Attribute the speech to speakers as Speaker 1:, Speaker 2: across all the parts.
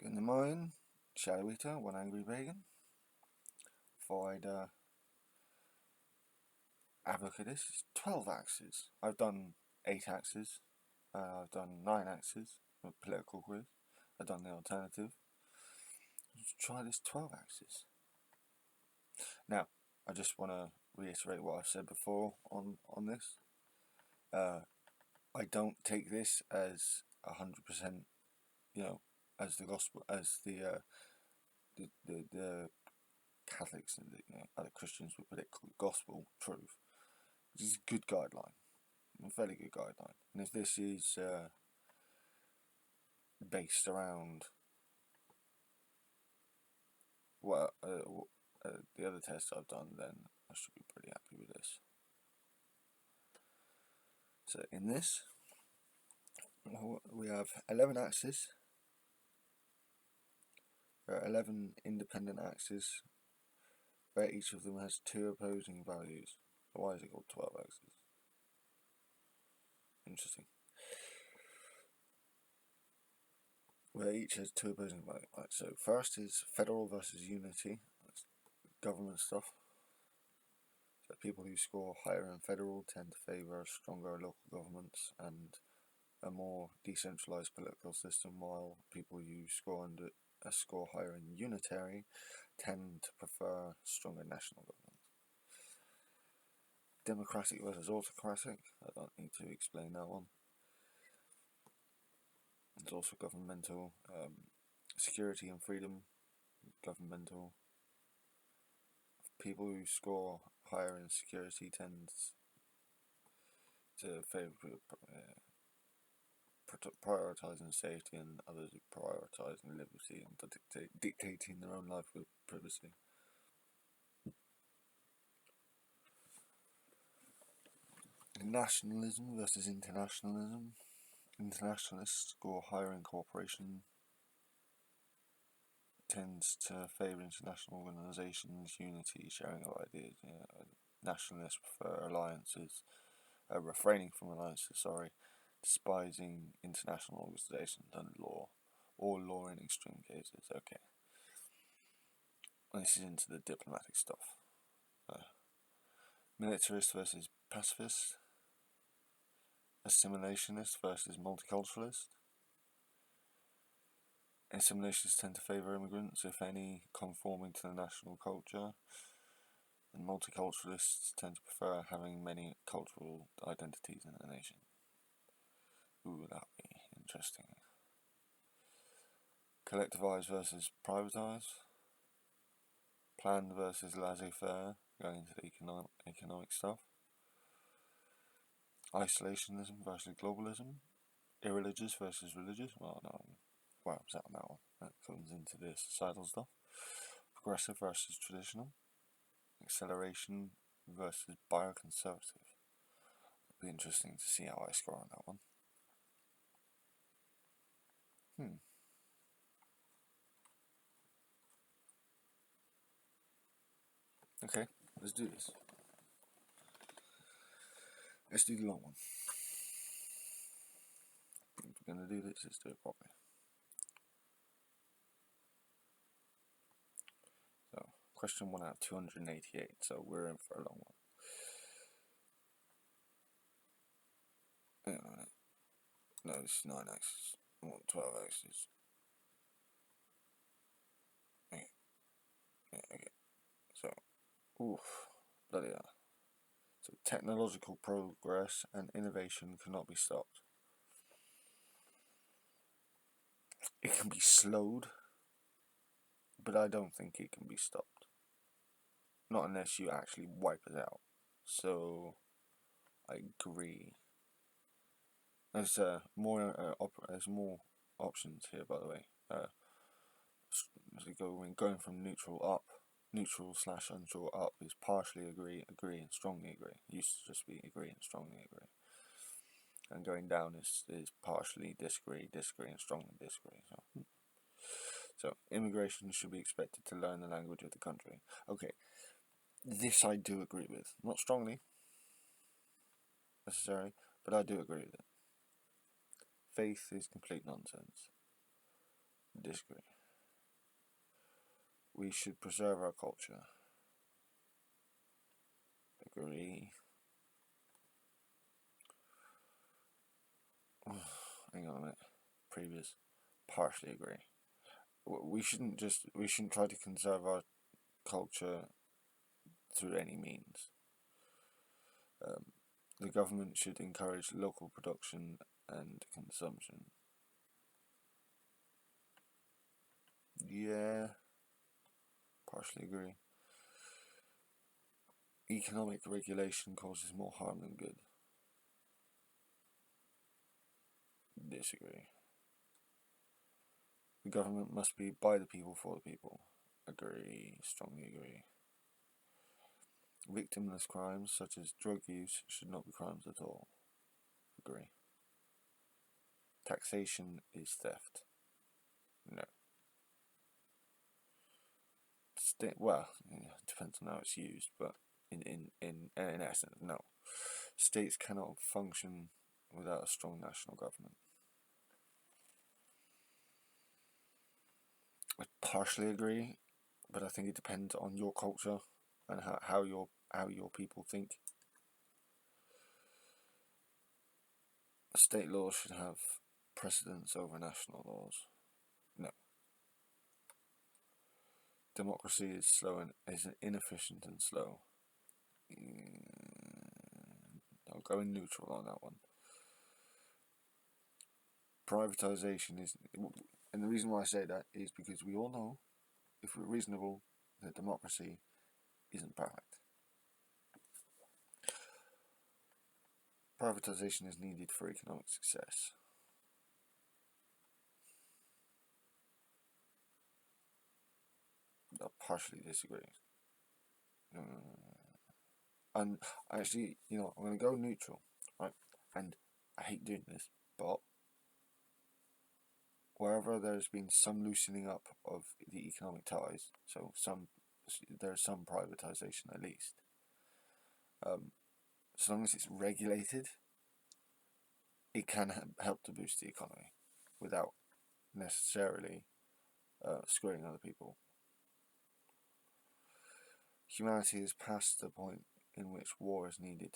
Speaker 1: Good morning, Shadow Eater, One Angry Pagan. Thought I'd have a look at this. It's 12 axes. I've done 8 axes. I've done 9 axes. A political quiz. I've done the alternative. Let's try this 12 axes. Now, I just want to reiterate what I've said before on this. I don't take this as 100%, as the gospel, as the Catholics and other Christians would put it, gospel truth. Which is a good guideline, a fairly good guideline. And if this is based around what the other tests I've done, then I should be pretty happy with this. So in this, we have 11 axes. There are 11 independent axes, where each of them has 2 opposing values. So why is it called 12 axes? Interesting. Where each has 2 opposing values. Right, so first is federal versus unity. That's government stuff. So people who score higher in federal tend to favour stronger local governments and a more decentralised political system, while people who score higher in unitary tend to prefer stronger national governments. Democratic versus autocratic, I don't need to explain that one. It's also governmental. Security and freedom, governmental. People who score higher in security tend to favour prioritising safety, and others who prioritising liberty and dictating their own life with privacy. Nationalism versus internationalism. Internationalists score higher in cooperation, tends to favour international organisations, unity, sharing of ideas. Nationalists prefer alliances, refraining from alliances, despising international organisations and law, or law in extreme cases. Okay. This is into the diplomatic stuff. Militarist versus pacifist. Assimilationist versus multiculturalist. Assimilationists tend to favour immigrants, if any, conforming to the national culture, and multiculturalists tend to prefer having many cultural identities in a nation. Ooh, that'd be interesting. Collectivise versus privatise. Planned versus laissez-faire, going into the economic stuff. Isolationism versus globalism. Irreligious versus religious. Well, no, where I was at on that one. That comes into the societal stuff. Progressive versus traditional. Acceleration versus bioconservative. It'd be interesting to see how I score on that one. Okay, let's do this. Let's do the long one. If we're going to do this, let's do it properly. So, question 1 out of 288, so we're in for a long one. No, this is 9 axes. I want 12 axes. Okay. So, bloody hell. So, technological progress and innovation cannot be stopped. It can be slowed, but I don't think it can be stopped. Not unless you actually wipe it out. So, I agree. There's more options here, by the way. Going from neutral/unsure up is partially agree, and strongly agree. It used to just be agree and strongly agree. And going down is partially disagree, and strongly disagree. So immigration should be expected to learn the language of the country. Okay, this I do agree with. Not strongly, necessarily, but I do agree with it. Faith is complete nonsense. Disagree. We should preserve our culture. Agree. Hang on a minute. Previous. Partially agree. We shouldn't try to conserve our culture through any means. The government should encourage local production and consumption. Yeah, partially agree. Economic regulation causes more harm than good. Disagree. The government must be by the people for the people. Agree, strongly agree. Victimless crimes such as drug use should not be crimes at all. Agree. Taxation is theft. No. Well, it depends on how it's used, but in essence, no. States cannot function without a strong national government. I partially agree, but I think it depends on your culture and how your people think. State laws should have precedence over national laws. No. Democracy is slow and is inefficient and slow. I'll go in neutral on that one. Privatization is, and the reason why I say that is because we all know, if we're reasonable, that democracy isn't perfect. Privatization is needed for economic success. I partially disagree. And actually, I'm going to go neutral, right? And I hate doing this, but wherever there's been some loosening up of the economic ties, so there's some privatization at least. As long as it's regulated, it can help to boost the economy without necessarily screwing other people. Humanity has passed the point in which war is needed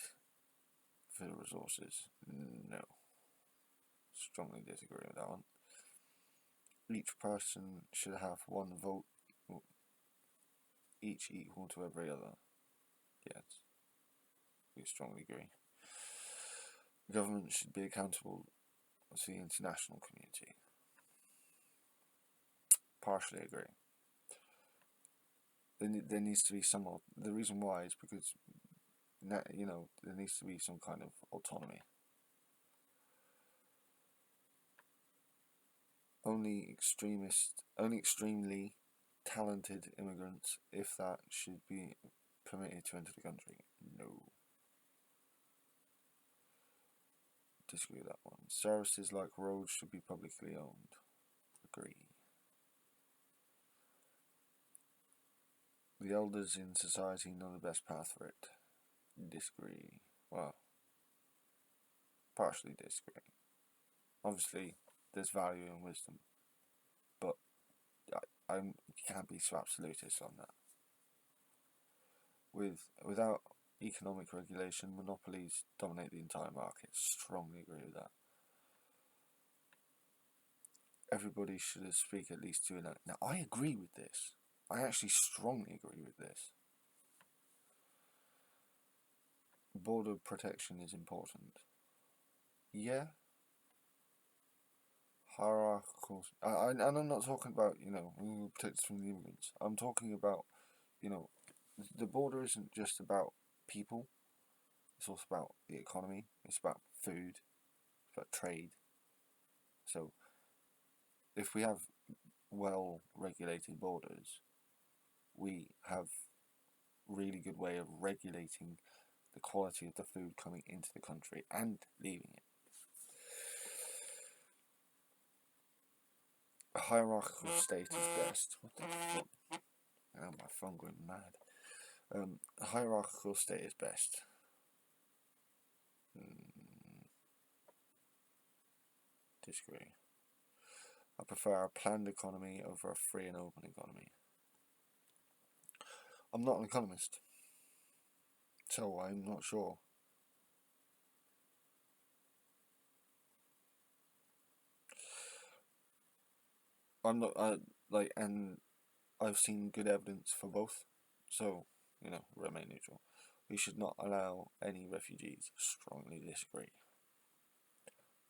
Speaker 1: for the resources. No. Strongly disagree with that one. Each person should have one vote, each equal to every other. Yes. We strongly agree. The government should be accountable to the international community. Partially agree. There needs to be some. The reason why is because there needs to be some kind of autonomy. Only extremely talented immigrants, if that, should be permitted to enter the country. No. Disagree with that one. Services like roads should be publicly owned. Agree. The elders in society know the best path for it. Disagree. Well, partially disagree. Obviously, there's value in wisdom, but you can't be so absolutist on that. Without economic regulation, monopolies dominate the entire market. Strongly agree with that. Everybody should speak at least to an. Now, I agree with this. I actually strongly agree with this. Border protection is important. Yeah. Hierarchical. And I'm not talking about, protect us from the immigrants. I'm talking about, the border isn't just about people. It's also about the economy. It's about food. It's about trade. So, if we have well-regulated borders, we have really good way of regulating the quality of the food coming into the country and leaving it. A hierarchical state is best. What the fuck? Oh, my phone going mad. A hierarchical state is best. Disagree. I prefer a planned economy over a free and open economy. I'm not an economist, so I'm not sure. I'm not and I've seen good evidence for both, so remain neutral. We should not allow any refugees. Strongly disagree.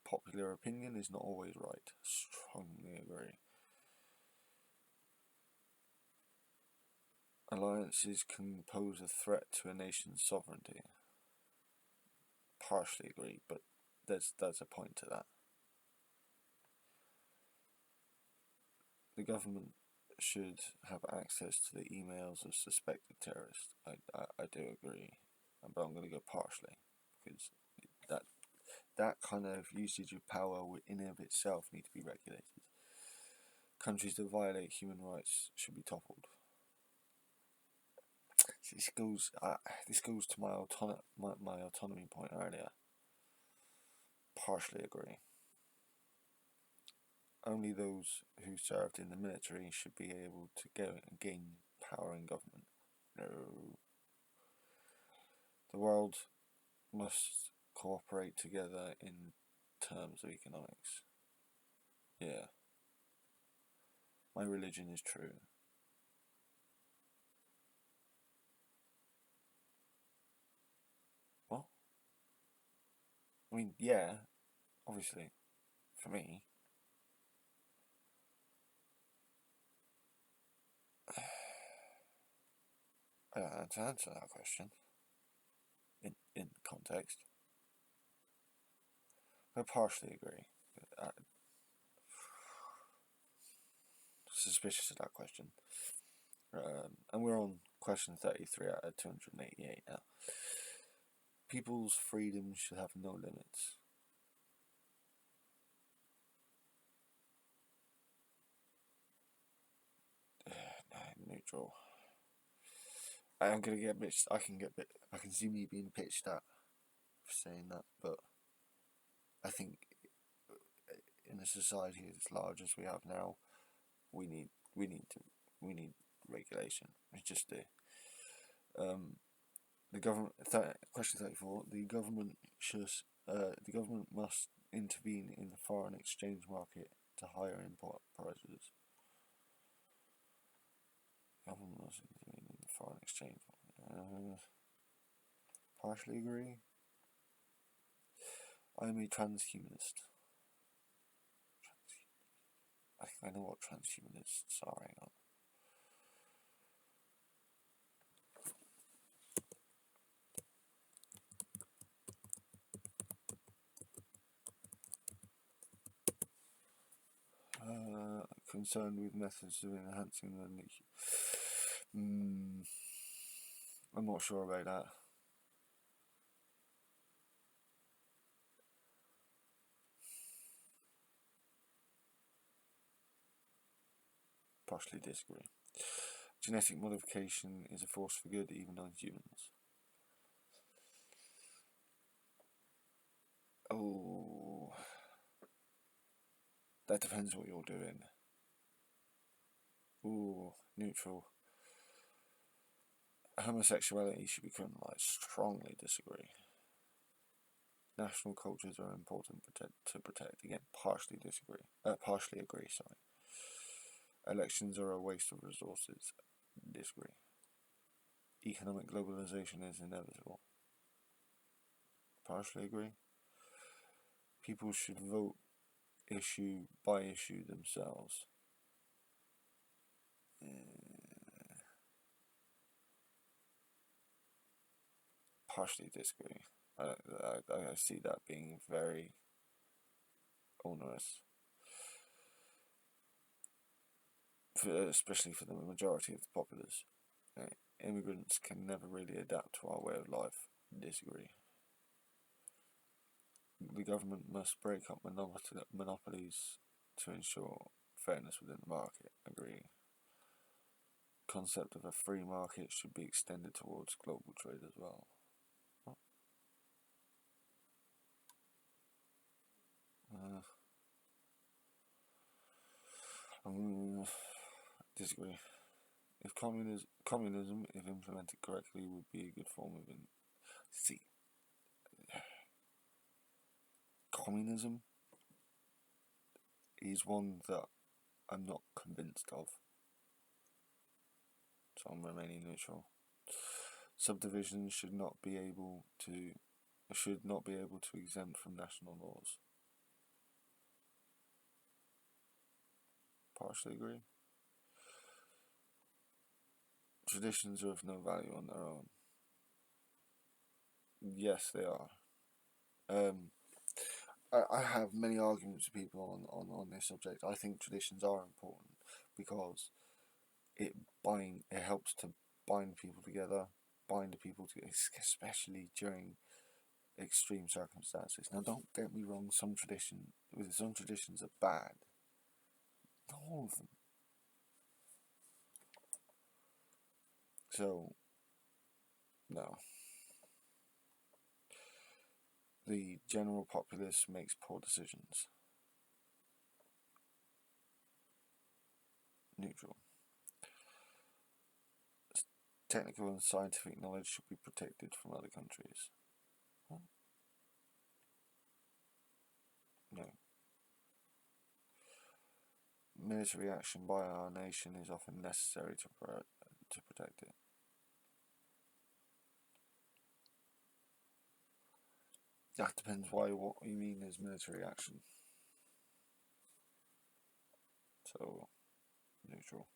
Speaker 1: Popular opinion is not always right. Strongly agree. Alliances can pose a threat to a nation's sovereignty. Partially agree, but there's a point to that. The government should have access to the emails of suspected terrorists. I do agree, but I'm going to go partially, because that kind of usage of power in and of itself need to be regulated. Countries that violate human rights should be toppled. This goes to my autonomy point earlier. Partially agree. Only those who served in the military should be able to gain power in government. No. The world must cooperate together in terms of economics. Yeah. My religion is true. What? I mean, yeah, obviously, for me. I don't know how to answer that question in context. I partially agree. Suspicious of that question. And we're on question 33 out of 288 now. People's freedom should have no limits. Neutral. I'm gonna get a bit. I can see me being pitched at for saying that, but I think in a society as large as we have now, we need regulation. We just do. The government. Question 34. The government must intervene in the foreign exchange market to higher import prices. Government must intervene in the foreign exchange market. Partially agree. I'm a transhumanist. I think I know what transhumanists are. Hang on. Concerned with methods of enhancing the I'm not sure about that. Partially disagree. Genetic modification is a force for good even on humans. Oh, that depends what you're doing. Ooh, neutral. Homosexuality should be criminalised. Strongly disagree. National cultures are important to protect. Again, partially disagree. Partially agree. Sorry. Elections are a waste of resources. Disagree. Economic globalization is inevitable. Partially agree. People should vote issue by issue themselves. Partially disagree. I see that being very onerous, especially for the majority of the populace. Immigrants can never really adapt to our way of life. Disagree. The government must break up monopolies to ensure fairness within the market. Agree. Concept of a free market should be extended towards global trade as well. Disagree. If communism, if implemented correctly, would be a good form of see, communism is one that I'm not convinced of, so I'm remaining neutral. Subdivisions should not be able to exempt from national laws. Partially agree. Traditions are of no value on their own. Yes, they are. I have many arguments with people on this subject. I think traditions are important because it helps to bind people together, especially during extreme circumstances. Now, don't get me wrong. Some traditions are bad. Not all of them. So, no. The general populace makes poor decisions. Neutral. Technical and scientific knowledge should be protected from other countries. Huh? No. Military action by our nation is often necessary to protect it. That depends what you mean as military action. So, neutral.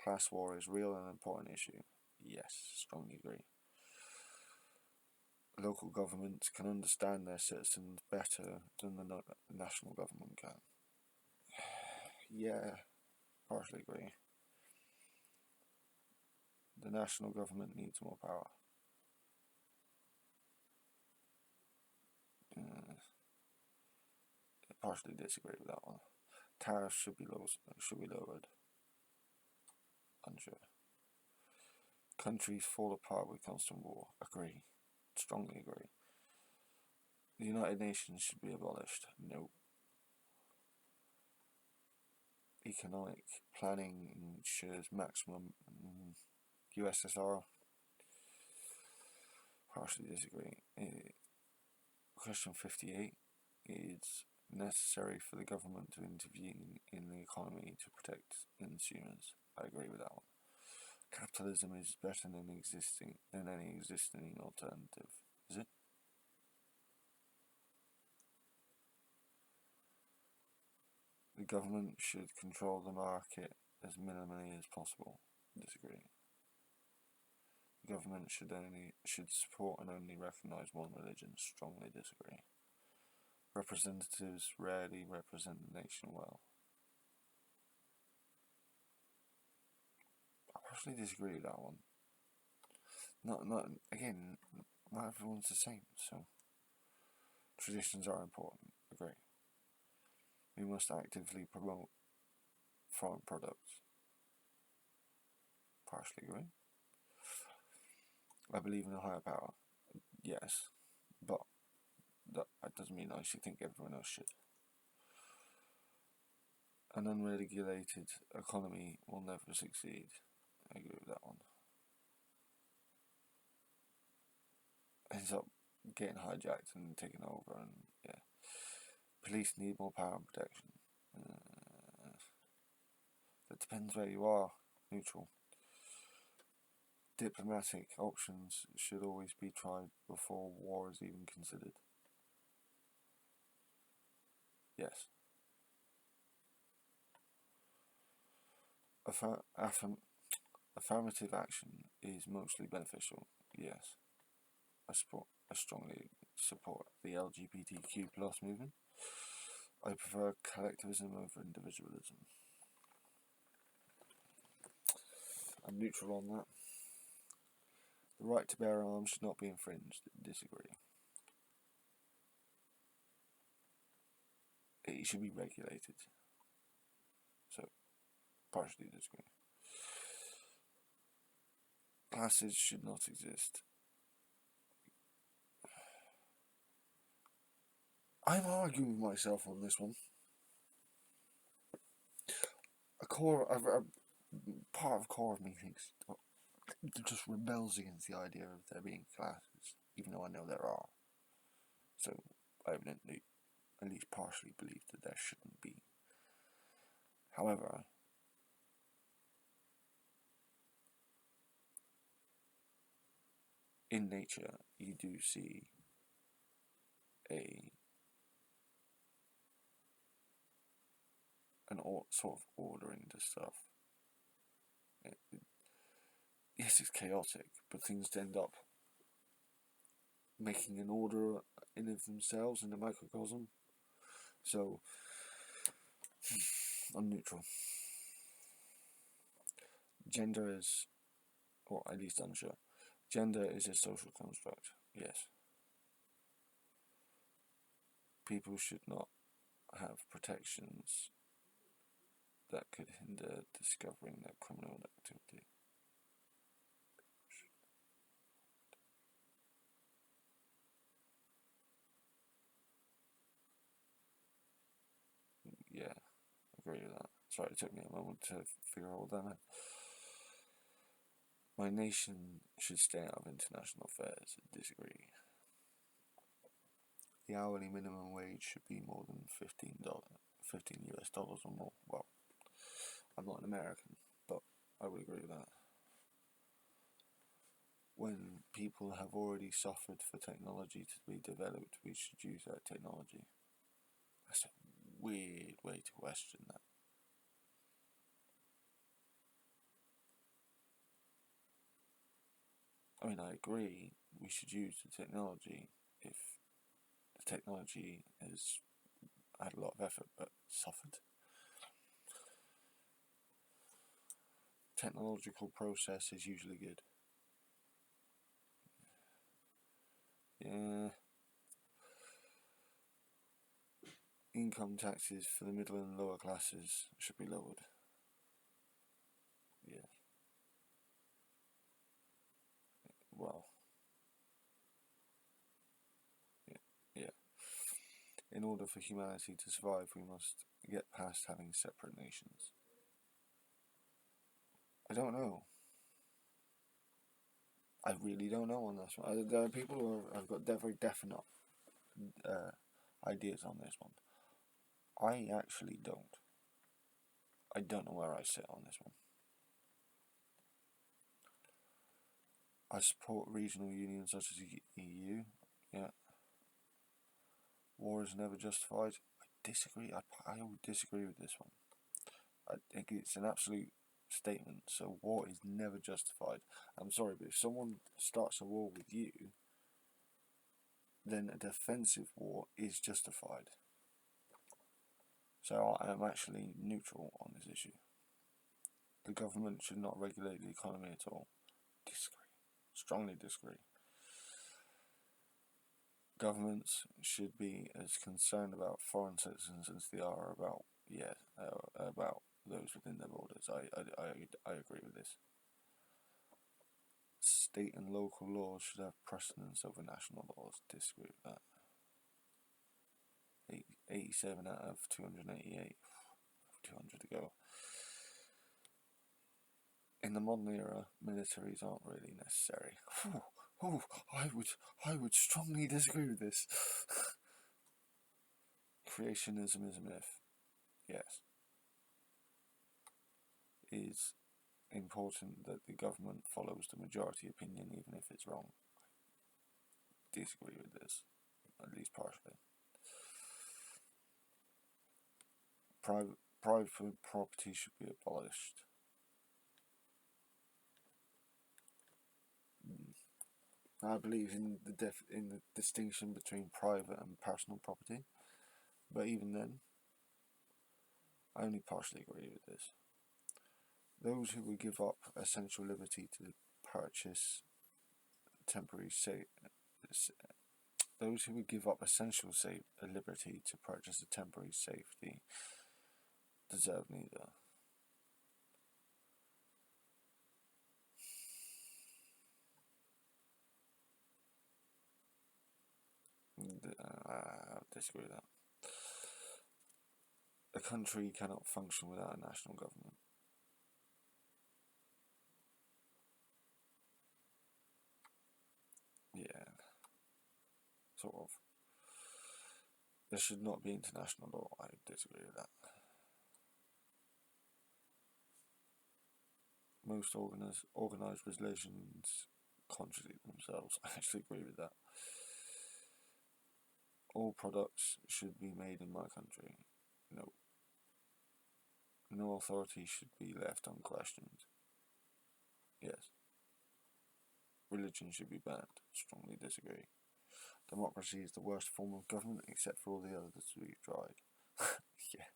Speaker 1: Class war is real and important issue. Yes, strongly agree. Local governments can understand their citizens better than the national government can. Yeah, partially agree. The national government needs more power. Partially disagree with that one. Tariffs should be lowered. Unsure. Countries fall apart with constant war. Agree. Strongly agree. The United Nations should be abolished. No. Economic planning ensures maximum USSR. Partially disagree. Question 58 is necessary for the government to intervene in the economy to protect consumers. I agree with that one. Capitalism is better than any existing alternative. Is it? The government should control the market as minimally as possible. Disagree. The government should support and only recognise one religion. Strongly disagree. Representatives rarely represent the nation well. I personally disagree with that one. Not again. Not everyone's the same. So traditions are important. Agree. We must actively promote foreign products. Partially agree. I believe in a higher power. Yes, but that doesn't mean I should think everyone else should. An unregulated economy will never succeed. I agree with that one. Ends up getting hijacked and taken over, and yeah. Police need more power and protection. That depends where you are. Neutral. Diplomatic options should always be tried before war is even considered. Yes. Affirmative action is mostly beneficial. Yes. I strongly support the LGBTQ plus movement. I prefer collectivism over individualism. I'm neutral on that. The right to bear arms should not be infringed. Disagree. It should be regulated. So, partially disagree. Classes should not exist. I'm arguing with myself on this one. part of core of me thinks just rebels against the idea of there being classes, even though I know there are. So I evidently at least partially believe that there shouldn't be. However, in nature, you do see an sort of ordering to stuff. Yes, it's chaotic, but things end up making an order in of themselves in the microcosm. So, I'm neutral. Gender is, or at least unsure. Gender is a social construct, yes. People should not have protections that could hinder discovering their criminal activity. Yeah, agree with that. Sorry, it took me a moment to figure all that out. My nation should stay out of international affairs. Disagree. The hourly minimum wage should be more than $15 US dollars or more. Well, I'm not an American, but I would agree with that. When people have already suffered for technology to be developed, we should use that technology. That's a weird way to question that. I mean, I agree we should use the technology if the technology has had a lot of effort but suffered. Technological process is usually good. Yeah. Income taxes for the middle and lower classes should be lowered. Yeah. Well. Yeah. In order for humanity to survive, we must get past having separate nations. I don't know. I really don't know on this one. There are people who have got very definite ideas on this one. I actually don't. I don't know where I sit on this one. I support regional unions such as the EU. Yeah. War is never justified. I disagree. I would disagree with this one. I think it's an absolute statement. So war is never justified. I'm sorry, but if someone starts a war with you, then a defensive war is justified. So I am actually neutral on this issue. The government should not regulate the economy at all. Disagree. Strongly disagree. Governments should be as concerned about foreign citizens as they are about about those within their borders. I agree with this. State and local laws should have precedence over national laws. Disagree with that. 87 out of 288. 200 to go. In the modern era, militaries aren't really necessary. I would strongly disagree with this. Creationism is a myth. Yes. Is important that the government follows the majority opinion even if it's wrong. Disagree with this, at least partially. Private property should be abolished. I believe in the distinction between private and personal property, but even then, I only partially agree with this. Those who would give up essential liberty to purchase temporary those who would give up essential liberty to purchase a temporary safety deserve neither. I disagree with that. A country cannot function without a national government. sort of. There should not be international law. I disagree with that. Most organised relations contradict themselves. I actually agree with that. All products should be made in my country. No. No authority should be left unquestioned. Yes. Religion should be banned. Strongly disagree. Democracy is the worst form of government except for all the others we've tried. Yeah.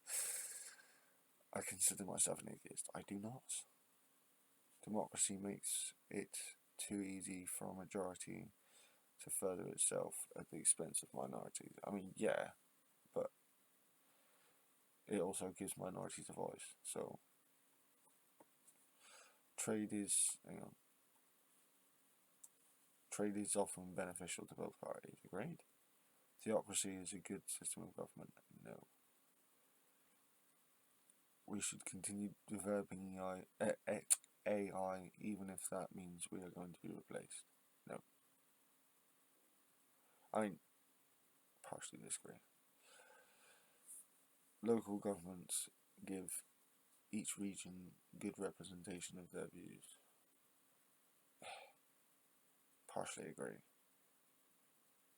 Speaker 1: I consider myself an atheist. I do not. Democracy makes it too easy for a majority to further itself at the expense of minorities. I mean, yeah, but it also gives minorities a voice. So, trade is often beneficial to both parties. Agreed. Theocracy is a good system of government. No. We should continue developing AI even if that means we are going to be replaced. No. I mean, partially disagree. Local governments give each region good representation of their views. Partially agree.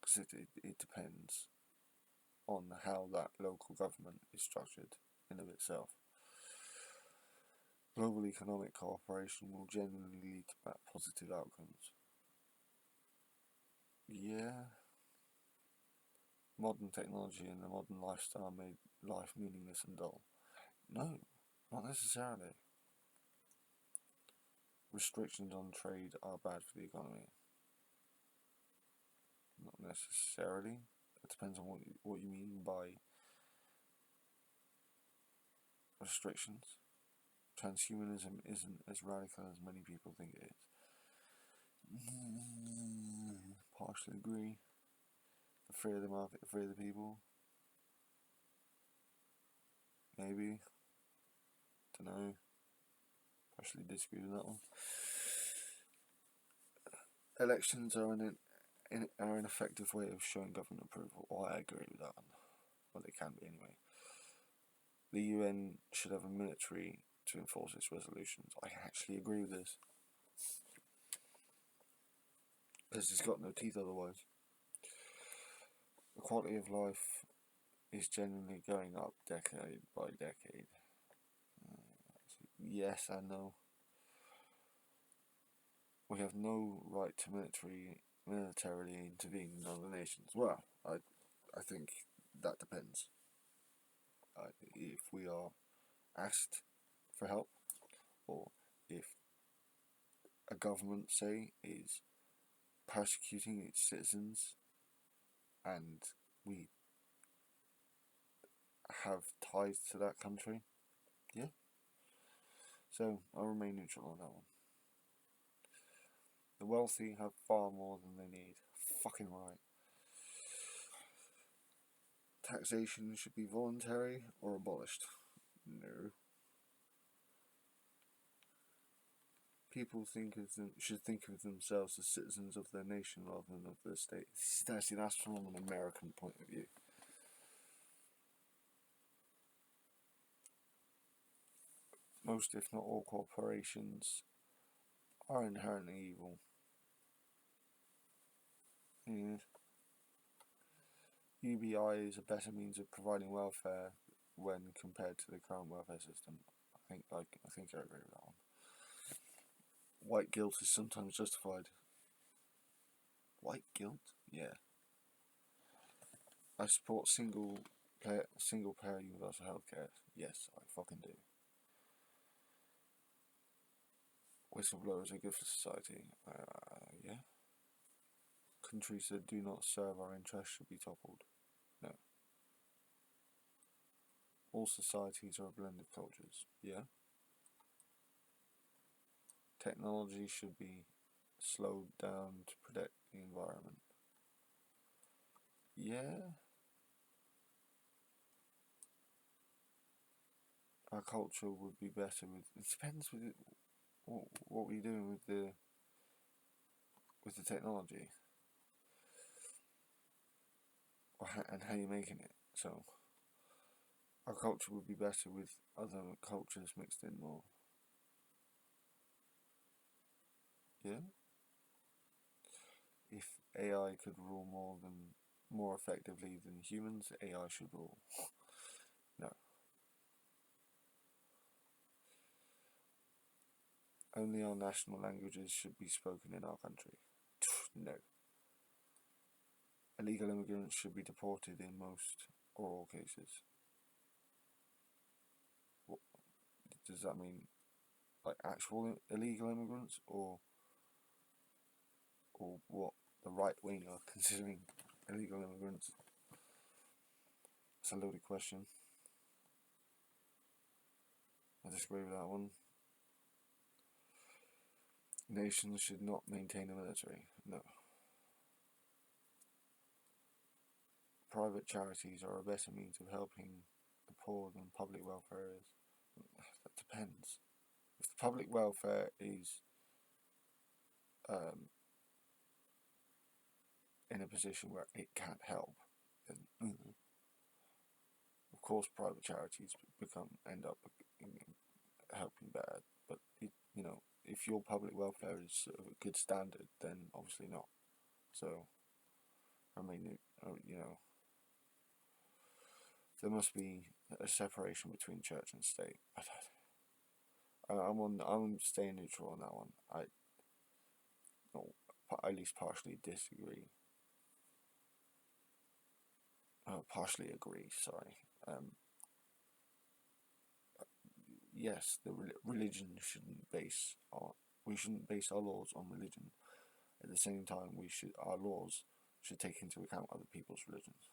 Speaker 1: Because it depends on how that local government is structured in of itself. Global economic cooperation will generally lead to positive outcomes. Yeah. Modern technology and the modern lifestyle made life meaningless and dull. No, not necessarily. Restrictions on trade are bad for the economy. Not necessarily. It depends on what you mean by restrictions. Transhumanism isn't as radical as many people think it is. Partially agree. The fear of the market, the fear of the people. Maybe. Don't know. Partially disagree with that one. Elections are an effective way of showing government approval. Oh, I agree with that one. Well, they can be anyway. The UN should have a military to enforce its resolutions. I actually agree with this. Because it's got no teeth otherwise. The quality of life is generally going up decade by decade. Yes and no. We have no right to militarily intervene in other nations. Well, I think that depends. If we are asked for help, or if a government, say, is persecuting its citizens and we have ties to that country, yeah. So I remain neutral on that one. The wealthy have far more than they need. Fucking right. Taxation should be voluntary or abolished. No. People should think of themselves as citizens of their nation rather than of their state. That's from an American point of view. Most, if not all, corporations are inherently evil. Yeah. UBI is a better means of providing welfare when compared to the current welfare system. I think I agree with that one. White guilt is sometimes justified. White guilt? Yeah. I support single payer universal healthcare. Yes, I fucking do. Whistleblowers are good for society. Yeah. Countries that do not serve our interests should be toppled. No. All societies are a blend of cultures. Yeah. Technology should be slowed down to protect the environment. Yeah. Our culture would be better with. It depends with what we're doing with the technology. and how you're making it. So our culture would be better with other cultures mixed in more. Yeah? If AI could rule more effectively than humans, AI should rule. No. Only our national languages should be spoken in our country. No. Illegal immigrants should be deported in most or all cases. What does that mean? Like actual illegal immigrants, or what the right wing are considering illegal immigrants? It's a loaded question. I disagree with that one. Nations should not maintain a military. No. Private charities are a better means of helping the poor than public welfare is. That depends. If the public welfare is um, in a position where it can't help, then of course private charities end up helping better. But if your public welfare is of a good standard, then obviously not. So I mean, there must be a separation between church and state. I'm staying neutral on that one. At least partially disagree. Partially agree. Sorry. Yes, the religion shouldn't base our we shouldn't base our laws on religion. At the same time, our laws should take into account other people's religions.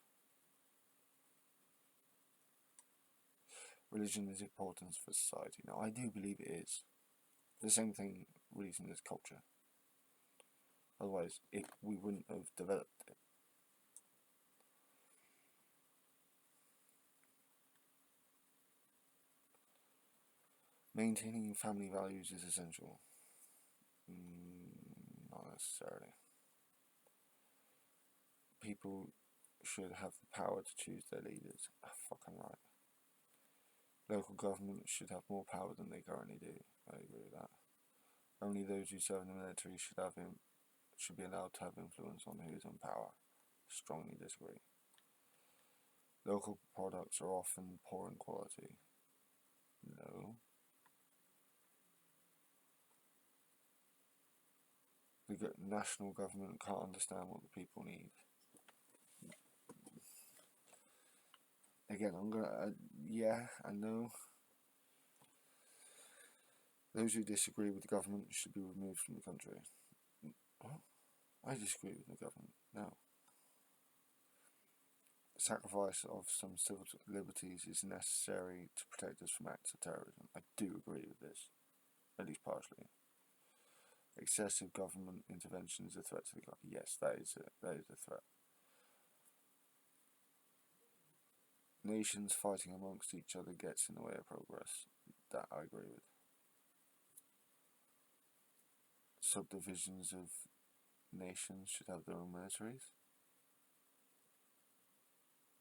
Speaker 1: Religion is important for society. Now, I do believe it is. The same thing religion is culture. Otherwise, we wouldn't have developed it. Maintaining family values is essential. Not necessarily. People should have the power to choose their leaders. Fucking right. Local governments should have more power than they currently do. I agree with that. Only those who serve in the military should be allowed to have influence on who is in power. Strongly disagree. Local products are often poor in quality. No. The national government can't understand what the people need. Again, I'm gonna. Yeah, I know. Those who disagree with the government should be removed from the country. What? I disagree with the government. No. Sacrifice of some civil liberties is necessary to protect us from acts of terrorism. I do agree with this, at least partially. Excessive government intervention is a threat to the country. Yes, that is a threat. Nations fighting amongst each other gets in the way of progress. That I agree with. Subdivisions of nations should have their own militaries.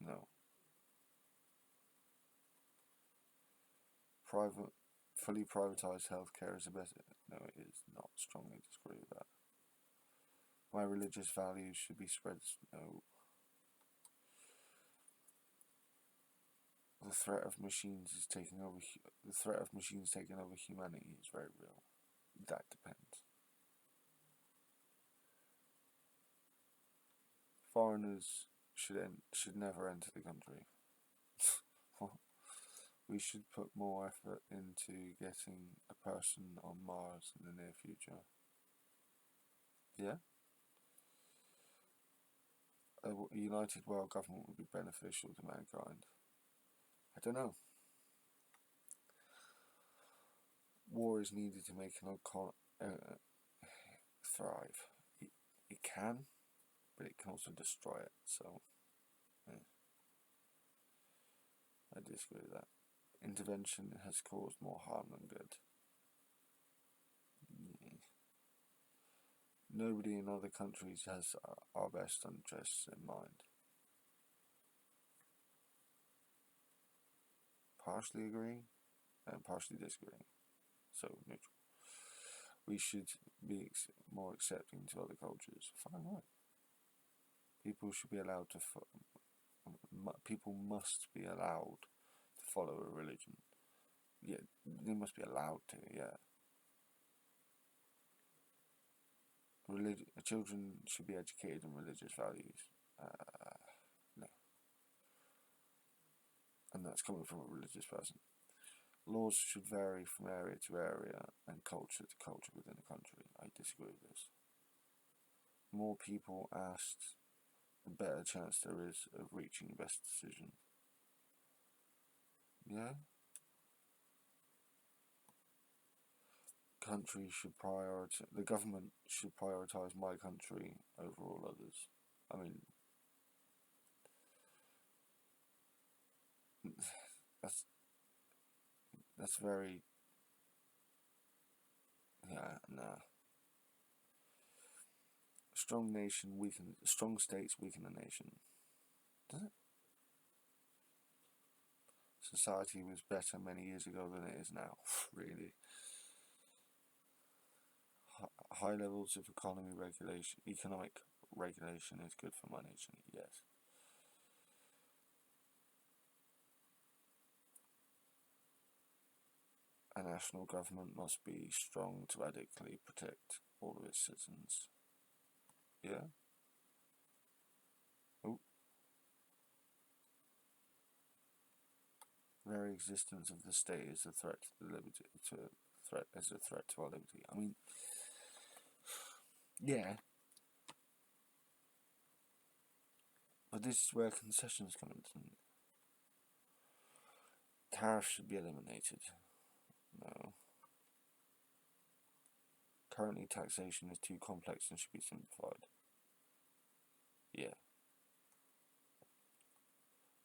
Speaker 1: No. Fully privatized healthcare is a better. No, it is not. Strongly disagree with that. My religious values should be spread. No. The threat of machines taking over humanity is very real. That depends. Foreigners should never enter the country. We should put more effort into getting a person on Mars in the near future. Yeah? A united world government would be beneficial to mankind. I don't know. War is needed to make an thrive. It can, but it can also destroy it. So, yeah, I disagree with that. Intervention has caused more harm than good. Yeah. Nobody in other countries has our best interests in mind. partially agree and partially disagree. So neutral. We should be more accepting to other cultures. Fine, right. People should be allowed to. People must be allowed to follow a religion. Yeah, they must be allowed to. Yeah. Children should be educated in religious values. No, and that's coming from a religious person. Laws should vary from area to area and culture to culture within a country. I disagree with this. More people asked, the better chance there is of reaching the best decision. Yeah? The government should prioritise my country over all others. I mean, that's very, yeah, nah. Strong states weaken a nation. Does it? Society was better many years ago than it is now. Really. High levels of economic regulation is good for my nation. Yes. A national government must be strong to adequately protect all of its citizens. Yeah. Oh. Very existence of the state is a threat to the liberty. As a threat to our liberty. I mean, yeah. But this is where concessions come into. Tariffs should be eliminated. No. Currently, taxation is too complex and should be simplified. Yeah.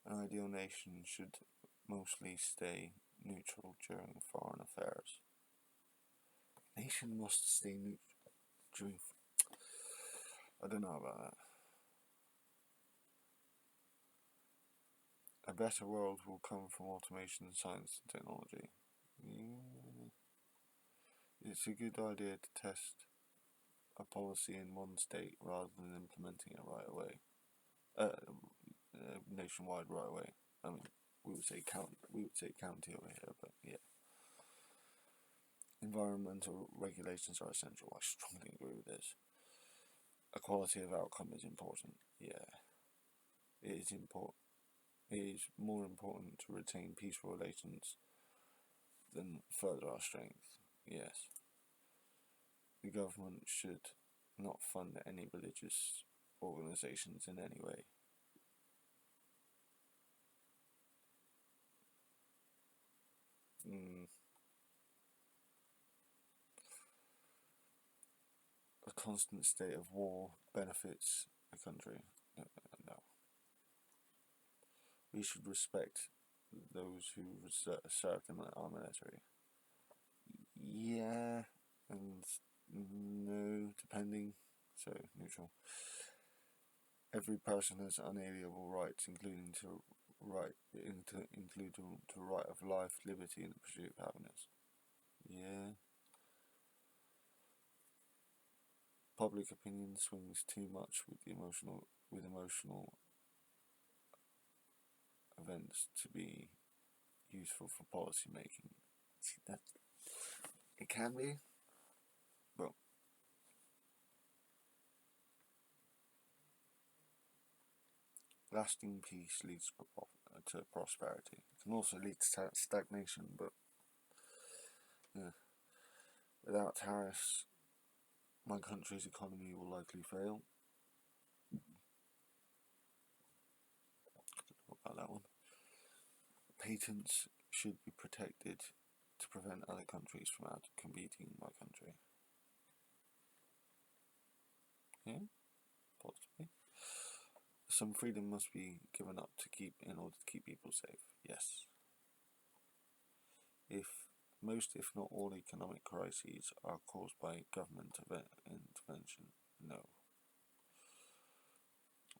Speaker 1: An ideal nation should mostly stay neutral during foreign affairs. Nation must stay neutral during. I don't know about that. A better world will come from automation, science, and technology. Yeah. It's a good idea to test a policy in one state rather than implementing it right away. Nationwide right away. I mean, we would say county over here, but yeah. Environmental regulations are essential. I strongly agree with this. Equality of outcome is important. Yeah, it is important. It is more important to retain peaceful relations than further our strength. Yes. The government should not fund any religious organisations in any way. A constant state of war benefits a country. No. We should respect those who served in our military. Yeah, and no, depending. So neutral. Every person has unalienable rights, including to right of life, liberty, and the pursuit of happiness. Yeah. Public opinion swings too much with emotional events to be useful for policy making. See that it can be, but lasting peace leads to prosperity. It can also lead to stagnation, but yeah. Without tariffs, my country's economy will likely fail. What about that one? Patents should be protected to prevent other countries from competing my country. Yeah, possibly. Some freedom must be given up in order to keep people safe. Yes. If not all economic crises are caused by government intervention, no.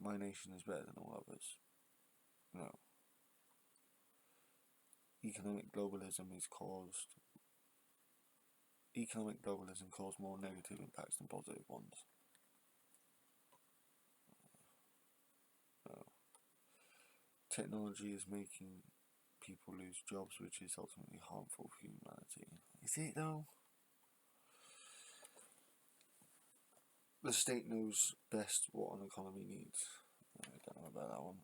Speaker 1: My nation is better than all others. No. Economic globalism caused more negative impacts than positive ones. Technology is making people lose jobs, which is ultimately harmful for humanity. Is it though? The state knows best what an economy needs. I don't know about that one.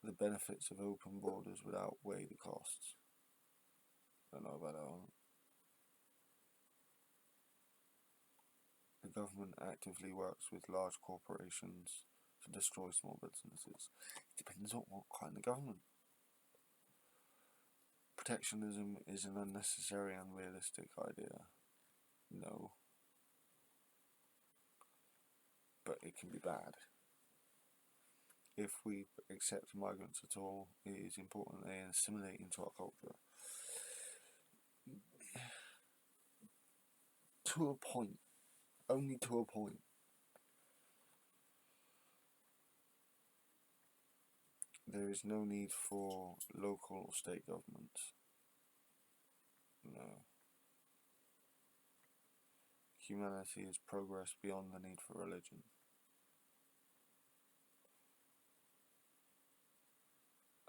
Speaker 1: The benefits of open borders would outweigh the costs. Don't know about that one. The government actively works with large corporations to destroy small businesses. It depends on what kind of government. Protectionism is an unnecessary and unrealistic idea. No. But it can be bad. If we accept migrants at all, it is important they assimilate into our culture. To a point. Only to a point. There is no need for local or state governments. No. Humanity has progressed beyond the need for religion.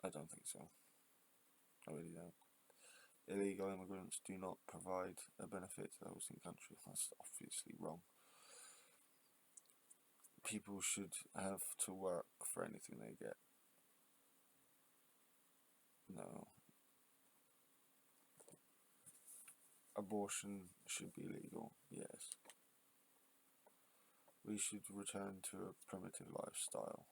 Speaker 1: I don't think so. I really don't. Illegal immigrants do not provide a benefit to the hosting country. That's obviously wrong. People should have to work for anything they get. No. Abortion should be legal, yes. We should return to a primitive lifestyle.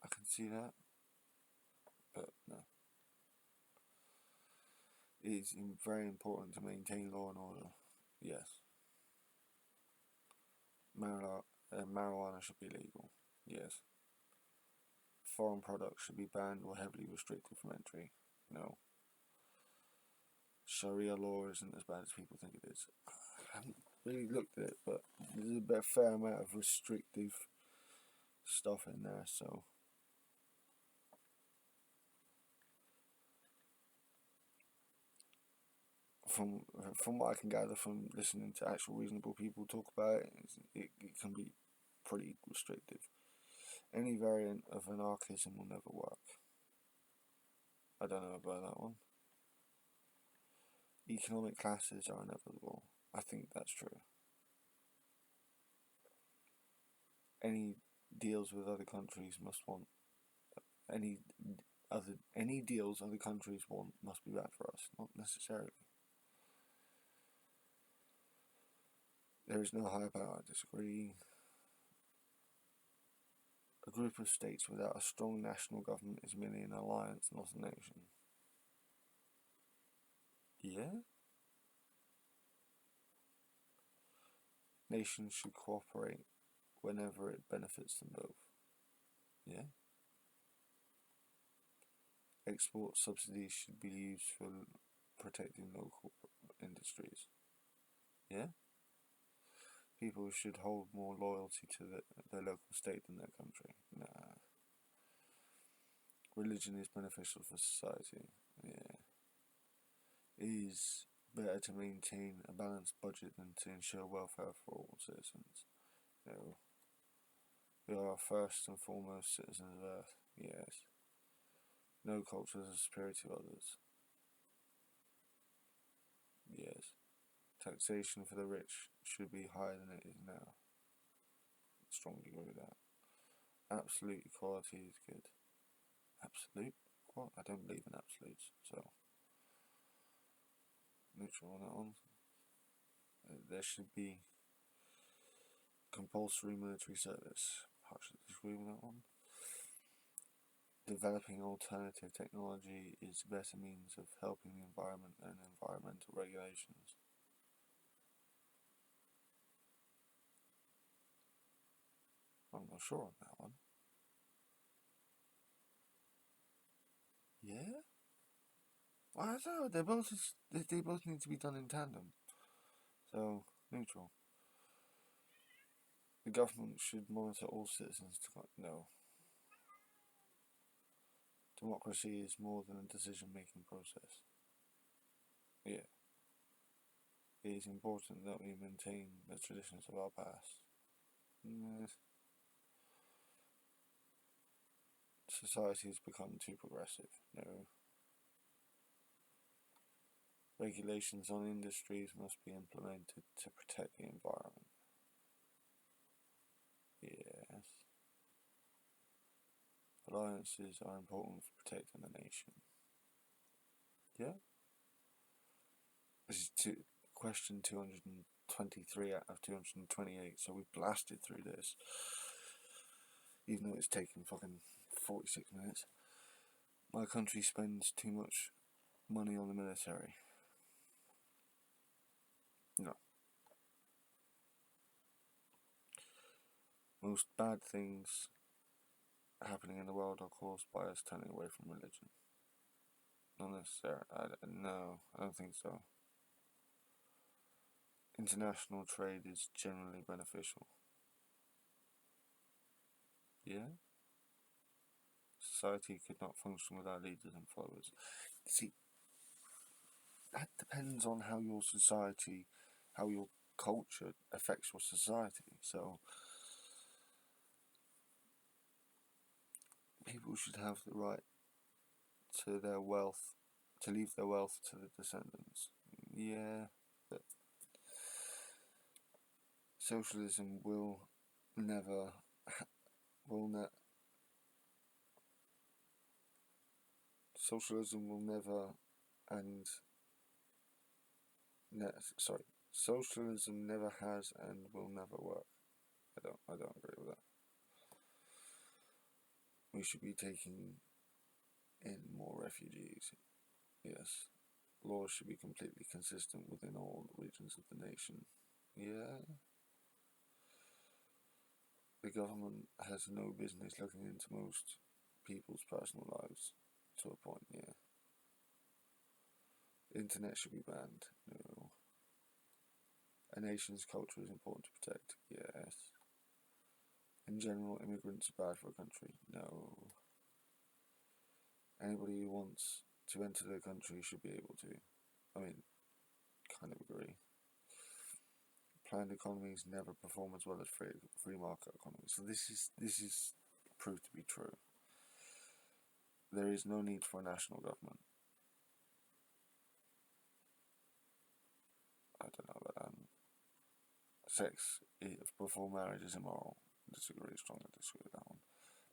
Speaker 1: I can see that, but no. It is very important to maintain law and order, yes. Marijuana should be legal, yes. Foreign products should be banned or heavily restricted from entry, no. Sharia law isn't as bad as people think it is. I haven't really looked at it, but there's a fair amount of restrictive stuff in there, so from what I can gather from listening to actual reasonable people talk about it, it can be pretty restrictive. Any variant of anarchism will never work. I don't know about that one. Economic classes are inevitable. I think that's true. Any deals with other countries must want any deals other countries want must be bad for us, not necessarily. There is no higher power. I disagree. A group of states without a strong national government is merely an alliance, not a nation. Yeah? Nations should cooperate whenever it benefits them both. Yeah? Export subsidies should be used for protecting local industries. Yeah? People should hold more loyalty to their local state than their country. Nah. Religion is beneficial for society. Yeah. It is better to maintain a balanced budget than to ensure welfare for all citizens. No. We are first and foremost citizens of Earth. Yes. No culture is superior to others. Yes. Taxation for the rich should be higher than it is now. Strongly agree with that. Absolute equality is good. Absolute? What? I don't believe in absolutes, so neutral on that one. There should be compulsory military service. Partially disagree with that one. Developing alternative technology is a better means of helping the environment than environmental regulations. I'm not sure on that one. Yeah? Well, I don't know. They both need to be done in tandem. So, neutral. The government should monitor all citizens to no. Democracy is more than a decision-making process. Yeah. It is important that we maintain the traditions of our past. Society has become too progressive. No. Regulations on industries must be implemented to protect the environment. Yes. Alliances are important for protecting the nation. Yeah. This is question 223 out of 228, so we blasted through this. Even though it's taken fucking 46 minutes. My country spends too much money on the military. No. Most bad things happening in the world are caused by us turning away from religion. Not necessarily. No, I don't think so. International trade is generally beneficial. Yeah? Society could not function without leaders and followers. See, that depends on how your society, how your culture affects your society. So, people should have the right to their wealth, to leave their wealth to the descendants. Yeah, but socialism will never, socialism will never, socialism never has and will never work. I don't agree with that. We should be taking in more refugees. Yes. Laws should be completely consistent within all regions of the nation. Yeah. The government has no business looking into most people's personal lives to a point, yeah. The internet should be banned. No. A nation's culture is important to protect. Yes. In general, immigrants are bad for a country. No. Anybody who wants to enter the country should be able to. I mean, kind of agree. Planned economies never perform as well as free market economies. So this is proved to be true. There is no need for a national government. I don't know about that. Sex before marriage is immoral. Strongly disagree with that one.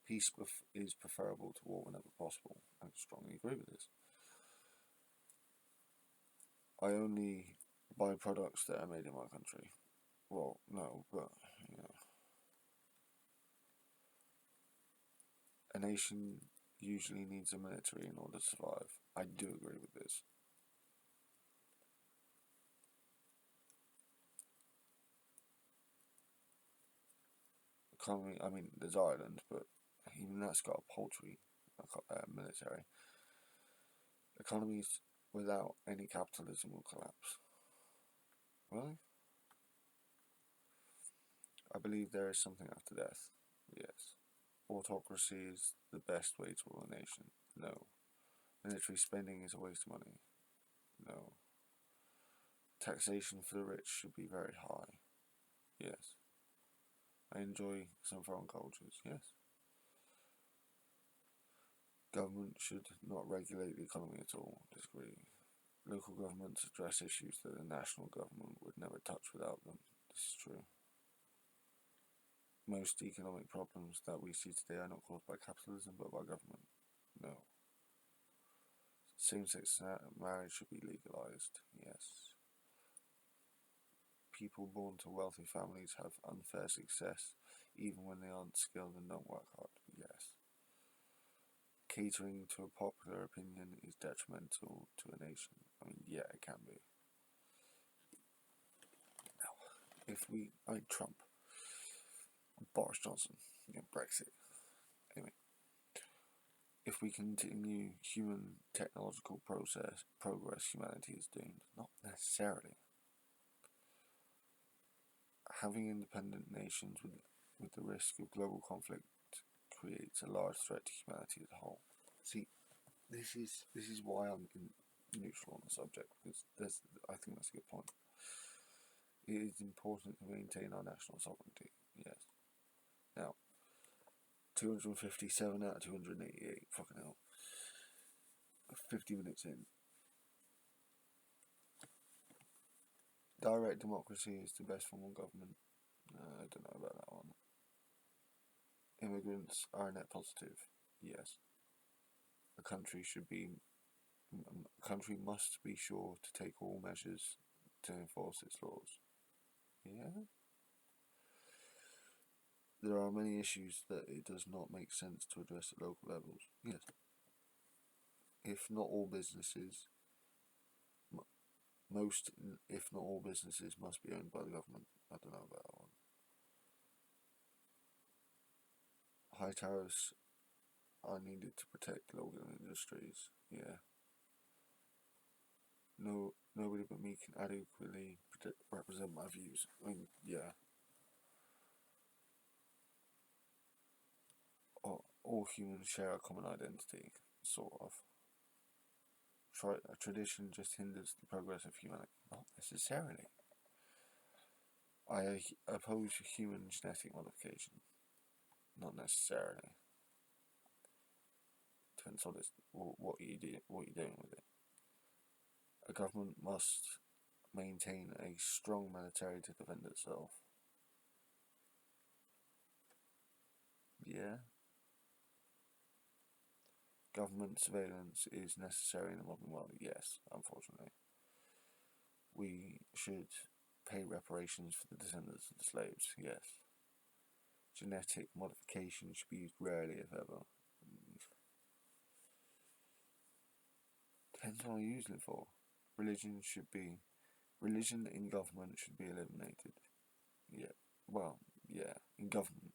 Speaker 1: Peace is preferable to war whenever possible. I strongly agree with this. I only buy products that are made in my country. Well, no, but, you know. A nation usually needs a military in order to survive. I do agree with this. Economy, I mean, there's Ireland, but even that's got a paltry military. Economies without any capitalism will collapse. Really? I believe there is something after death. Yes. Autocracy is the best way to rule a nation. No. Military spending is a waste of money. No. Taxation for the rich should be very high. Yes. I enjoy some foreign cultures. Yes. Government should not regulate the economy at all. Disagree. Local governments address issues that the national government would never touch without them. This is true. Most economic problems that we see today are not caused by capitalism but by government. No. Same-sex marriage should be legalized. Yes. People born to wealthy families have unfair success even when they aren't skilled and don't work hard. Yes. Catering to a popular opinion is detrimental to a nation. I mean, yeah, it can be. Now, Trump, Boris Johnson, Brexit. Anyway, if we continue human technological progress, humanity is doomed. Not necessarily. Having independent nations with the risk of global conflict creates a large threat to humanity as a whole. See, this is why I'm neutral on the subject, because I think that's a good point. It is important to maintain our national sovereignty, yes. Now, 257 out of 288, fucking hell. 50 minutes in. Direct democracy is the best form of government. I don't know about that one. Immigrants are a net positive, yes. A country must be sure to take all measures to enforce its laws. Yeah? There are many issues that it does not make sense to address at local levels. Yes. If not all businesses, if not all businesses must be owned by the government. I don't know about that one. High tariffs are needed to protect local industries. Yeah. Nobody but me can adequately represent my views. I mean, yeah. All humans share a common identity, sort of. A tradition just hinders the progress of humanity. Not necessarily. I oppose human genetic modification. Not necessarily. Depends on what you're doing with it. A government must maintain a strong military to defend itself. Yeah. Government surveillance is necessary in the modern world. Yes, unfortunately. We should pay reparations for the descendants of the slaves. Yes. Genetic modification should be used rarely, if ever. Depends on what you're using it for. Religion in government should be eliminated. Yeah. Well, yeah, in government.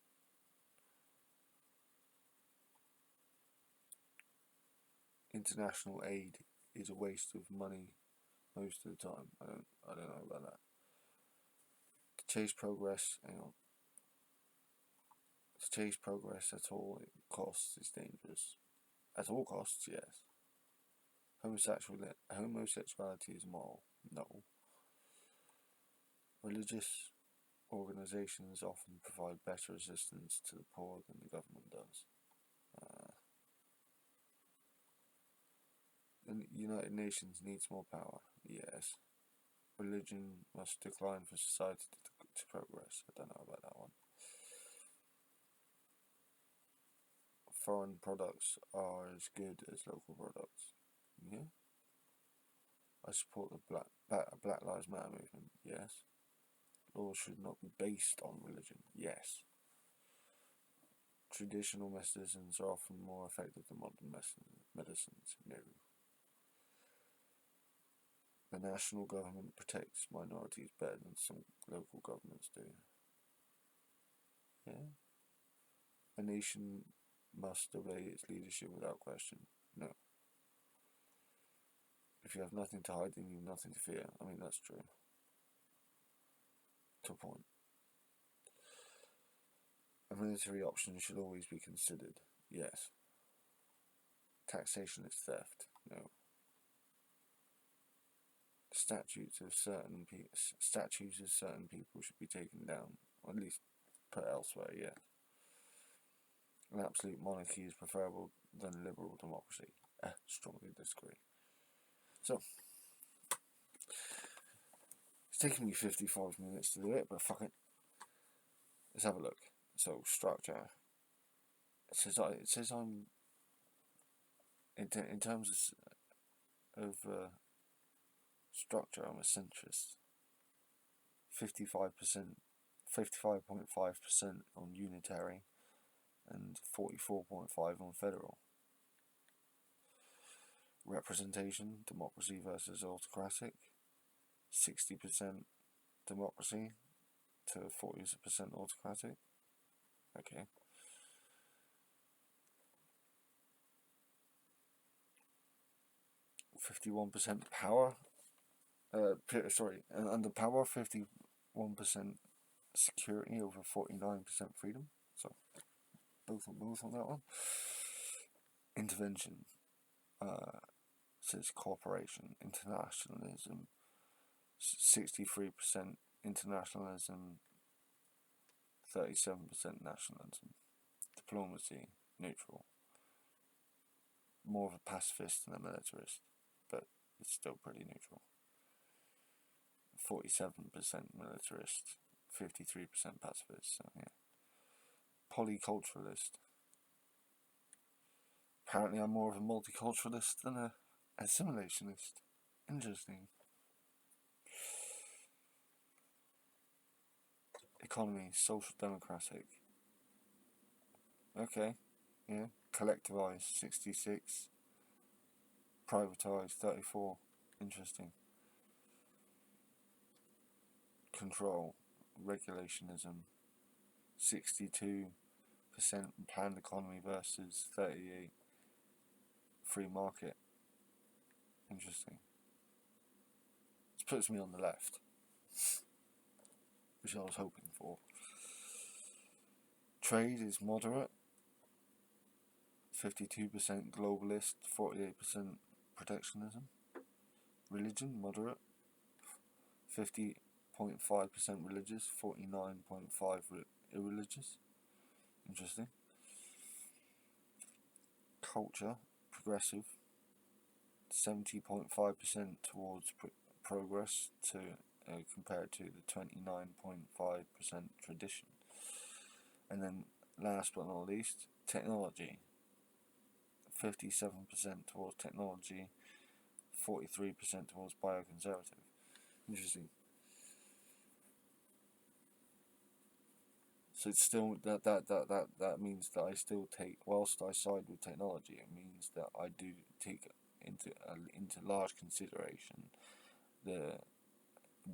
Speaker 1: International aid is a waste of money most of the time. I don't know about that. To chase progress, To chase progress at all costs is dangerous. At all costs, yes. Homosexuality is moral. No. Religious organizations often provide better assistance to the poor than the government does. The United Nations needs more power. Yes. Religion must decline for society to progress. I don't know about that one. Foreign products are as good as local products. Yeah. I support the Black Lives Matter movement. Yes. Laws should not be based on religion. Yes. Traditional medicines are often more effective than modern medicines. No. The national government protects minorities better than some local governments do. Yeah. A nation must obey its leadership without question. No. If you have nothing to hide, then you have nothing to fear. I mean, that's true. To a point. A military option should always be considered. Yes. Taxation is theft. No. Statues of certain people should be taken down, or at least put elsewhere. Yeah. An absolute monarchy is preferable than liberal democracy. Strongly disagree. So, it's taken me 55 minutes to do it, but fuck it. Let's have a look. So, structure. It says I'm in terms of structure. I'm a centrist. 55%, 55.5% on unitary, and 44.5% on federal. Representation, democracy versus autocratic. 60% democracy to 40% autocratic. Okay. 51% power. And under power, 51% security over 49% freedom. So both on that one. Intervention says cooperation, internationalism, 63% internationalism, 37% nationalism. Diplomacy, neutral. More of a pacifist than a militarist, but it's still pretty neutral. 47% militarist, 53% pacifist, so yeah. Polyculturalist. Apparently I'm more of a multiculturalist than a assimilationist. Interesting. Economy, social democratic. Okay, yeah. Collectivise, 66. Privatise, 34. Interesting. Control, regulationism, 62% planned economy versus 38 free market. Interesting. This puts me on the left, which I was hoping for. Trade is moderate, 52% globalist, 48% protectionism. Religion, moderate, 50.5% religious, 49.5% irreligious. Interesting. Culture, progressive, 70.5% towards progress to compared to the 29.5% tradition. And then last but not least, technology, 57% towards technology, 43% towards bioconservative. Interesting. So it's still that means that I still take, whilst I side with technology, it means that I do take into large consideration the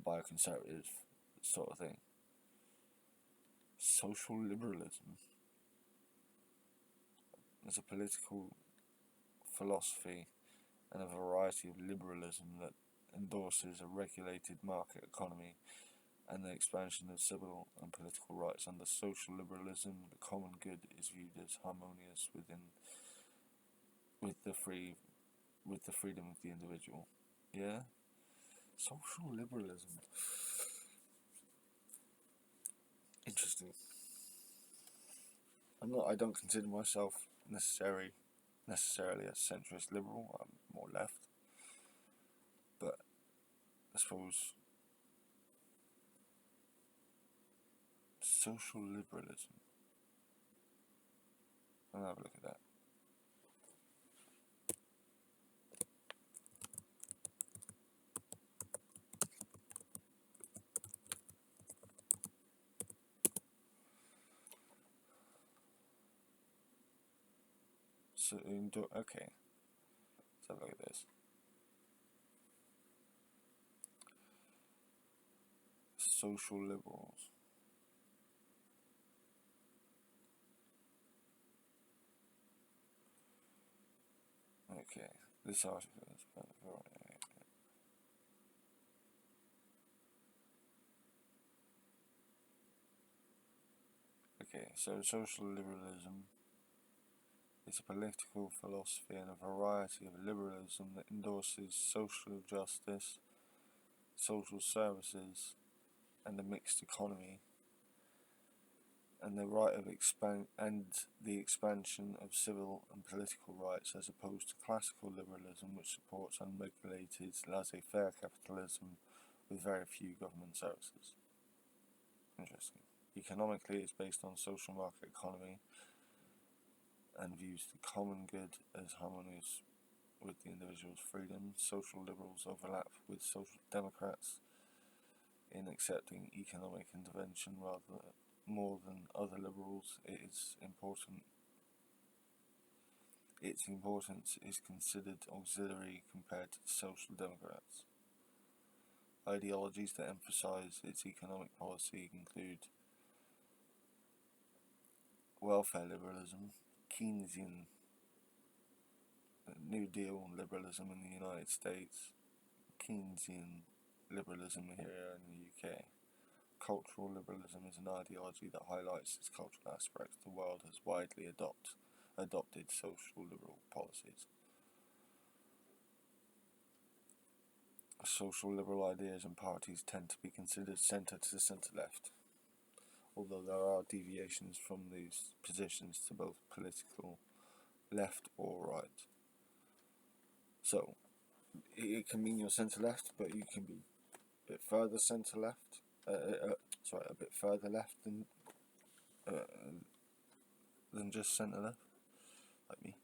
Speaker 1: bioconservative sort of thing. Social liberalism is a political philosophy and a variety of liberalism that endorses a regulated market economy and the expansion of civil and political rights. Under social liberalism, the common good is viewed as harmonious with the freedom of the individual. Yeah? Social liberalism. Interesting. I don't consider myself necessarily a centrist liberal. I'm more left. But I suppose social liberalism. I'll have a look at that. So, okay. Let's have a look at this. Social liberals. Okay, this article is okay, so social liberalism is a political philosophy and a variety of liberalism that endorses social justice, social services, and a mixed economy, and the right of the expansion of civil and political rights, as opposed to classical liberalism, which supports unregulated, laissez-faire capitalism with very few government services. Interesting. Economically, it's based on social market economy and views the common good as harmonious with the individual's freedom. Social liberals overlap with social democrats in accepting economic intervention more than other liberals. Its importance is considered auxiliary compared to the social democrats. Ideologies that emphasize its economic policy include welfare liberalism, Keynesian New Deal liberalism in the United States, Keynesian liberalism here in the UK, cultural liberalism is an ideology that highlights its cultural aspects. The world has widely adopted social liberal policies. Social liberal ideas and parties tend to be considered centre to centre-left, although there are deviations from these positions to both political left or right. So, it can mean you're centre-left, but you can be a bit further centre-left, a bit further left than just centre-left, like me.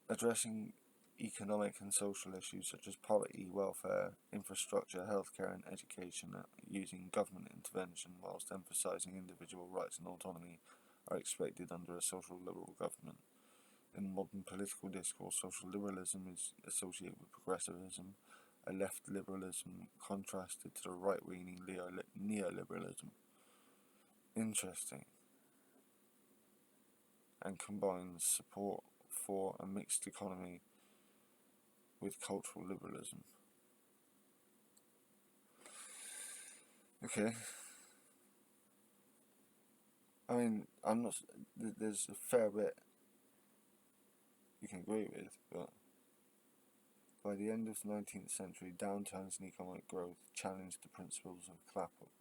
Speaker 1: Addressing economic and social issues such as poverty, welfare, infrastructure, healthcare and education using government intervention whilst emphasising individual rights and autonomy are expected under a social liberal government. In modern political discourse, social liberalism is associated with progressivism, a left liberalism contrasted to the right-leaning neoliberalism. Interesting. And combines support for a mixed economy with cultural liberalism. Okay. I mean, I'm not. There's a fair bit you can agree with, but by the end of the 19th century, downturns in economic growth challenged the principles of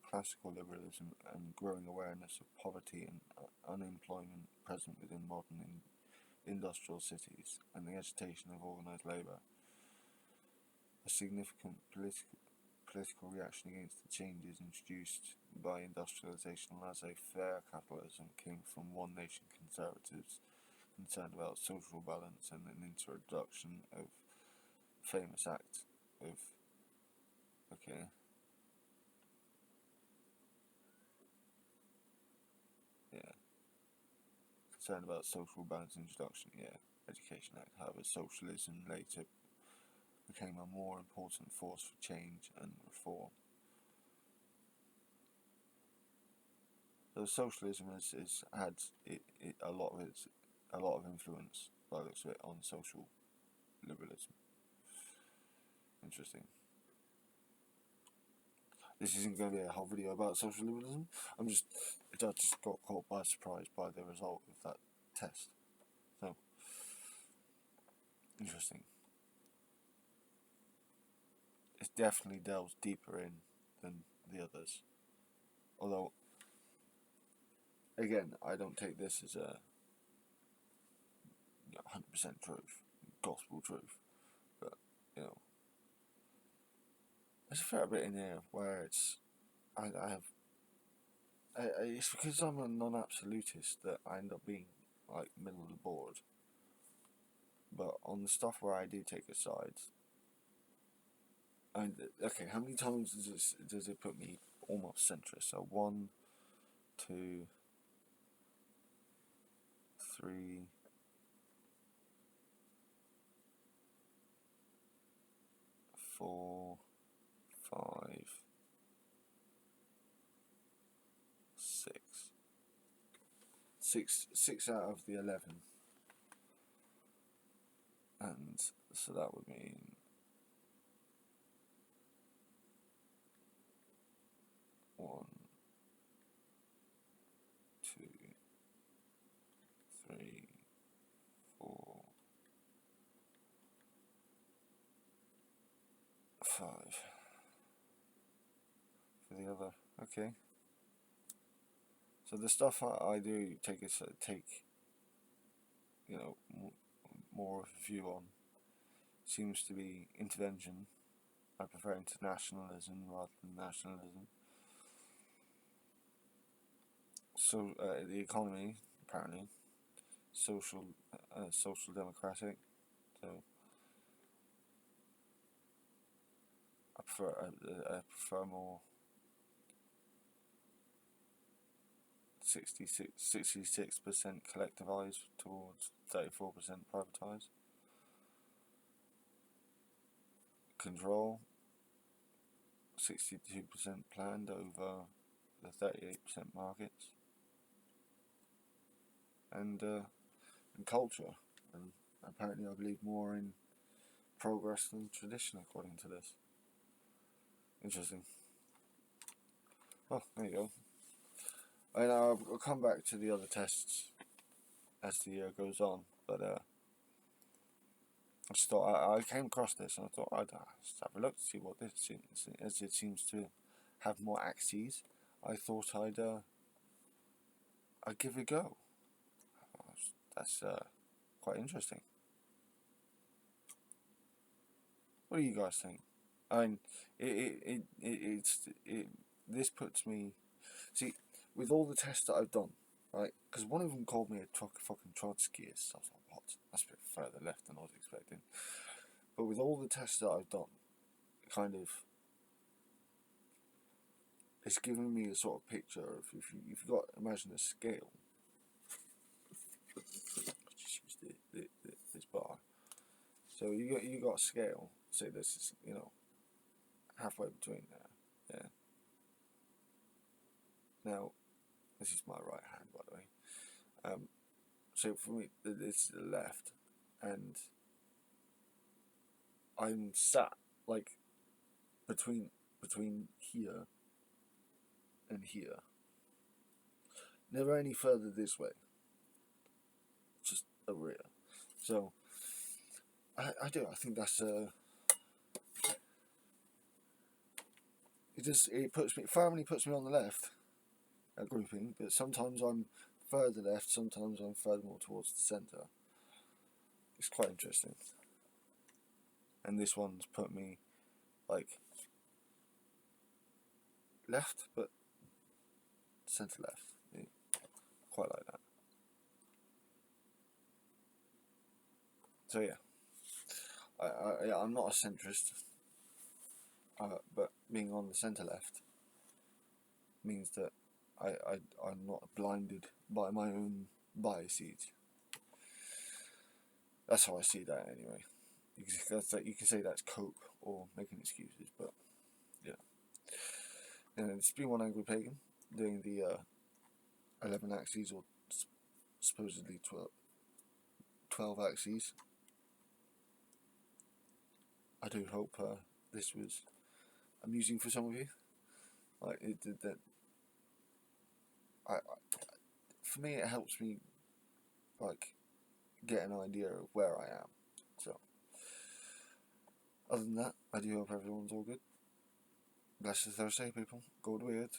Speaker 1: classical liberalism and growing awareness of poverty and unemployment present within modern industrial cities, and the agitation of organised labour. A significant political reaction against the changes introduced by industrialisation and laissez-faire capitalism came from One Nation conservatives concerned about social balance and an introduction of famous act of concerned about social balance introduction, Education Act. However, socialism later became a more important force for change and reform. So socialism has had a lot of influence, by the looks of it, on social liberalism. Interesting. This isn't going to be a whole video about social liberalism. I just got caught by surprise by the result of that test. So, interesting. It definitely delves deeper in than the others. Although, again, I don't take this as a 100% truth, gospel truth. But, there's a fair bit in here where it's it's because I'm a non-absolutist that I end up being like middle of the board. But on the stuff where I do take a side, okay, how many times does it put me almost centrist? So 1, 2, 3, 4, 5, 6 out of the 11, and so that would mean 1, 2, 3, 4, 5 for the other. Okay. So the stuff I do take more of a view on seems to be intervention. I prefer internationalism rather than nationalism. So the economy, apparently, social democratic. So I prefer more 66% collectivised towards 34% privatised. Control 62% planned over the 38% markets. And culture, and apparently I believe more in progress than tradition, according to this. Interesting. Oh, there you go. And I'll come back to the other tests as the year goes on, but I just thought I came across this and I thought I'd just have a look to see what this seems. As it seems to have more axes, I thought I'd give it a go. That's quite interesting. What do you guys think? I mean, this puts me. See, with all the tests that I've done, right? Because one of them called me a fucking Trotskyist. I was like, what? That's a bit further left than I was expecting. But with all the tests that I've done, kind of, it's given me a sort of picture of if you've got, imagine a scale. Just use this bar. So you got a scale. Say this is halfway between there. Yeah. Now, this is my right hand, by the way. So for me, this is the left, and I'm sat like between here and here. Never any further this way. Just a rear. So I think that's it firmly puts me on the left at grouping, but sometimes I'm further left, sometimes I'm further more towards the centre. It's quite interesting. And this one's put me like left, but centre left. Yeah, quite like that. So yeah, I'm not a centrist, but being on the centre left means that I'm not blinded by my own biases. That's how I see that anyway. You can say that's cope or making excuses, but yeah. And it's been one angry pagan doing the 11 axes or supposedly 12 axes. I do hope this was amusing for some of you. Like it did that. For me, it helps me like get an idea of where I am. So, other than that, I do hope everyone's all good. Blessed Thursday, people. Go weird.